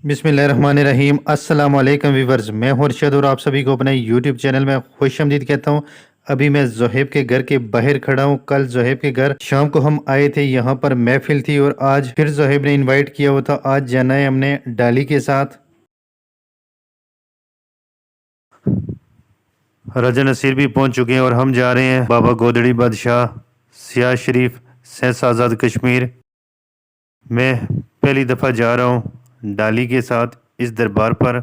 बिस्मिल्लाहिर्रहमानिर्रहीम। अस्सलाम वालेकुम व्यूवर्स, मैं हूं अरशद और आप सभी को अपने यूट्यूब चैनल में खुशामदीद कहता हूं। अभी मैं जोहेब के घर के बाहर खड़ा हूं। कल जोहेब के घर शाम को हम आए थे, यहां पर महफिल थी और आज फिर जोहेब ने इनवाइट किया हुआ था। आज जाना है हमने डाली के साथ। रजा नसीर भी पहुंच चुके हैं और हम जा रहे हैं बाबा गोदड़ी बादशाह सियाह शरीफ सैस आज़ाद कश्मीर। मैं पहली दफ़ा जा रहा हूं डाली के साथ इस दरबार पर।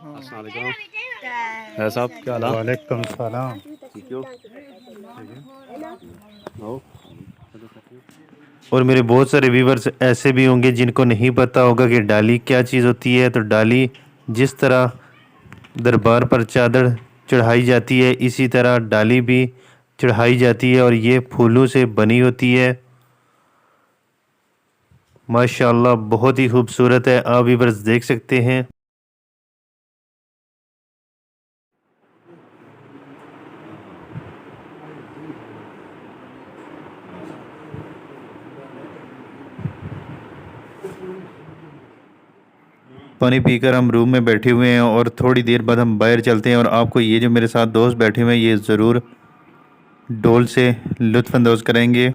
अस्सलाम वालेकुम। है साहब, क्या हाल है? वालेकुम सलाम। ठीक हो? आओ। और मेरे बहुत सारे व्यूवर्स ऐसे भी होंगे जिनको नहीं पता होगा कि डाली क्या चीज़ होती है। तो डाली जिस तरह दरबार पर चादर चढ़ाई जाती है, इसी तरह डाली भी चढ़ाई जाती है और ये फूलों से बनी होती है। माशाल्लाह बहुत ही खूबसूरत है, आप व्यूवर्स देख सकते हैं। पानी पीकर हम रूम में बैठे हुए हैं और थोड़ी देर बाद हम बाहर चलते हैं और आपको ये जो मेरे साथ दोस्त बैठे हुए हैं ये ज़रूर डोल से लुत्फ़अंदोज़ करेंगे।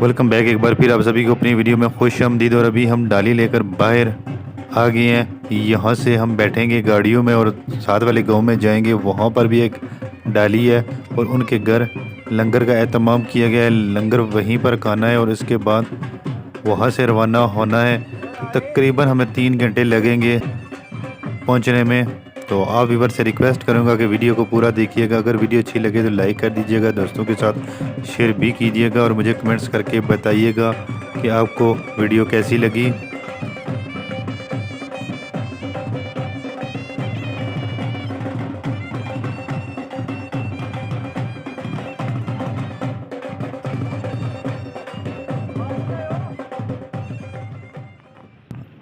वेलकम बैक एक बार फिर आप सभी को अपनी वीडियो में खुश आमदीद। और अभी हम डाली लेकर बाहर आ गए हैं। यहाँ से हम बैठेंगे गाड़ियों में और साथ वाले गांव में जाएंगे। वहाँ पर भी एक डाली है और उनके घर लंगर का एहतमाम किया गया है। लंगर वहीं पर खाना है और इसके बाद वहाँ से रवाना होना है। तकरीबन हमें 3 घंटे लगेंगे पहुँचने में। तो आप व्यूअर से रिक्वेस्ट करूंगा कि वीडियो को पूरा देखिएगा। अगर वीडियो अच्छी लगे तो लाइक कर दीजिएगा, दोस्तों के साथ शेयर भी कीजिएगा और मुझे कमेंट्स करके बताइएगा कि आपको वीडियो कैसी लगी।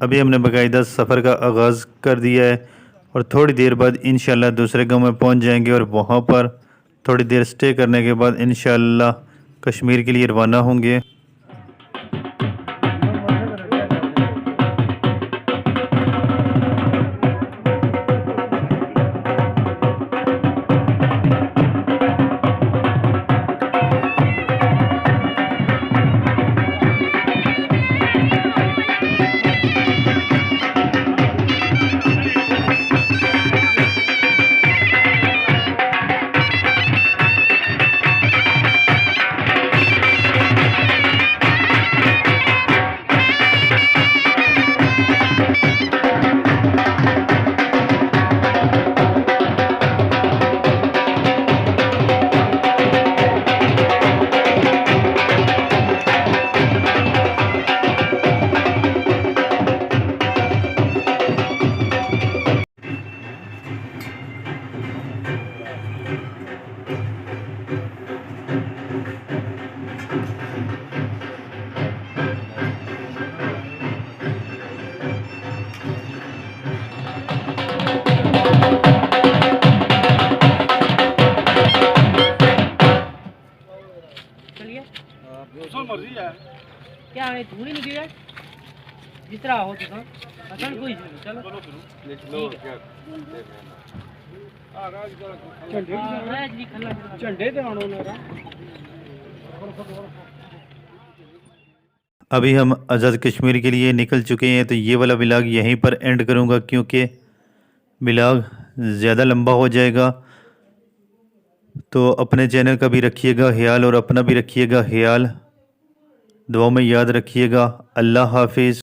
अभी हमने बाकायदा सफ़र का आगाज़ कर दिया है और थोड़ी देर बाद इंशाल्लाह दूसरे गांव में पहुंच जाएंगे और वहां पर थोड़ी देर स्टे करने के बाद इंशाल्लाह कश्मीर के लिए रवाना होंगे। मर्जी है क्या है थोड़ी नहीं है जिस तरह हो तो असल कोई चलो झंडे ते आनो ना। अभी हम आज़ाद कश्मीर के लिए निकल चुके हैं। तो ये वाला व्लॉग यहीं पर एंड करूँगा क्योंकि व्लॉग ज़्यादा लंबा हो जाएगा। तो अपने चैनल का भी रखिएगा ख्याल और अपना भी रखिएगा ख्याल, दुआ में याद रखिएगा। अल्लाह हाफिज़।